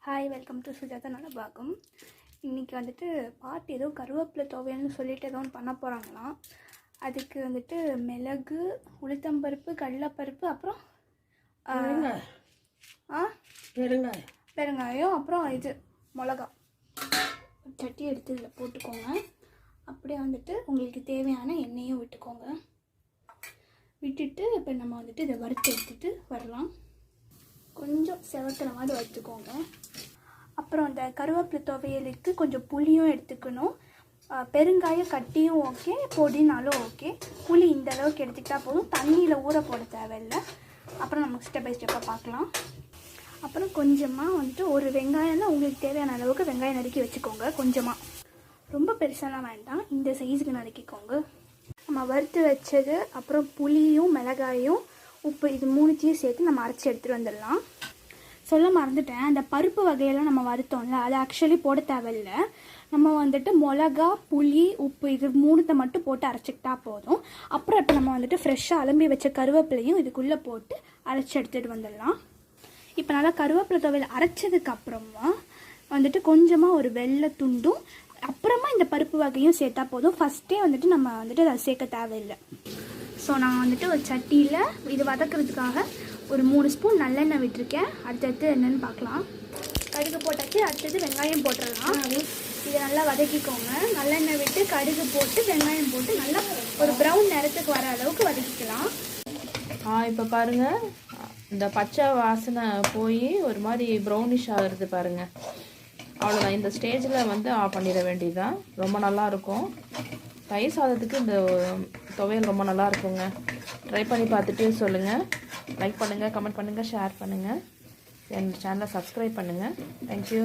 Hi, welcome to Sujatha Nalabagam. இன்றைக்கி வந்துட்டு பாட்டி ஏதோ கருவேப்பிலை துவையல்னு சொல்லிட்டு ஏதோ ஒன்று பண்ண போகிறாங்களாம். அதுக்கு வந்துட்டு மிளகு, உளுத்தம்பருப்பு, கடலைப்பருப்பு, அப்புறம் பெருங்காயம், அப்புறம் இது மிளகா. சட்டி எடுத்து இதில் போட்டுக்கோங்க. அப்படியே வந்துட்டு உங்களுக்கு தேவையான எண்ணெயும் விட்டுக்கோங்க. விட்டுட்டு இப்போ நம்ம வந்துட்டு இதை வறுத்து எடுத்துகிட்டு வரலாம். கொஞ்சம் செவக்கிற மாதிரி வறுத்துக்கோங்க. அப்புறம் அந்த கருவேப்பிலை துவையலுக்கு கொஞ்சம் புளியும் எடுத்துக்கணும். பெருங்காயம் கட்டியும் ஓகே, பொடினாலும் ஓகே. புளி இந்த அளவுக்கு எடுத்துக்கிட்டால் போதும், தண்ணியில் ஊற போட தேவையில்லை. அப்புறம் நம்ம ஸ்டெப் பை ஸ்டெப்பாக பார்க்கலாம். அப்புறம் கொஞ்சமாக வந்துட்டு ஒரு வெங்காயம்னா உங்களுக்கு தேவையான அளவுக்கு வெங்காயம் நறுக்கி வச்சுக்கோங்க. கொஞ்சமாக, ரொம்ப பெருசாலாம் வேண்டாம், இந்த சைஸுக்கு நறுக்கிக்கோங்க. நம்ம வறுத்து வச்சது, அப்புறம் புளியும் மிளகாயும் உப்பு, இது மூணுத்தையும் சேர்த்து நம்ம அரைச்சி எடுத்துகிட்டு வந்துடலாம். சொல்ல மறந்துட்டேன், அந்த பருப்பு வகையெல்லாம் நம்ம வறுத்தோம்ல, அது ஆக்சுவலி போட தேவையில்லை. நம்ம வந்துட்டு மிளகா, புளி, உப்பு இது மூணுத்தை மட்டும் போட்டு அரைச்சிக்கிட்டா போதும். அப்புறம் இப்போ நம்ம வந்துட்டு ஃப்ரெஷ்ஷாக அலம்பி வச்ச கருவேப்பிலையும் இதுக்குள்ளே போட்டு அரைச்சி எடுத்துகிட்டு வந்துடலாம். இப்போ நல்லா கருவேப்பிலை துவையல் அரைச்சதுக்கப்புறமா வந்துட்டு கொஞ்சமாக ஒரு வெள்ளை துண்டும், அப்புறமா இந்த பருப்பு வகையும் சேர்த்தா போதும். ஃபஸ்ட்டே வந்துட்டு நம்ம வந்துட்டு அதை சேர்க்க தேவையில்லை. ஸோ நான் வந்துட்டு ஒரு சட்டியில் இது வதக்கிறதுக்காக ஒரு 3 ஸ்பூன் நல்லெண்ணெய் விட்டுருக்கேன். அடுத்தடுத்து என்னென்னு பார்க்கலாம். கடுகு போட்டாச்சு, அடுத்தது வெங்காயம் போட்டுடலாம். இதை நல்லா வதக்கிக்கோங்க. நல்லெண்ணெய் விட்டு கடுகு போட்டு வெங்காயம் போட்டு நல்லா ஒரு ப்ரௌன் நிறத்துக்கு வர அளவுக்கு வதக்கிக்கலாம். இப்போ பாருங்கள், இந்த பச்சை வாசனை போய் ஒரு மாதிரி ப்ரௌனிஷ் ஆகுறது பாருங்கள். அவ்வளோதான். இந்த ஸ்டேஜில் வந்து ஆஃப் பண்ணிட வேண்டியதுதான். ரொம்ப நல்லாயிருக்கும். தயிர் சாதத்துக்கு இந்த துவையல் ரொம்ப நல்லா இருக்குங்க. ட்ரை பண்ணி பார்த்துட்டு சொல்லுங்கள். லைக் பண்ணுங்கள், கமெண்ட் பண்ணுங்கள், ஷேர் பண்ணுங்கள். என் சேனலை சப்ஸ்கிரைப் பண்ணுங்கள். தேங்க்யூ.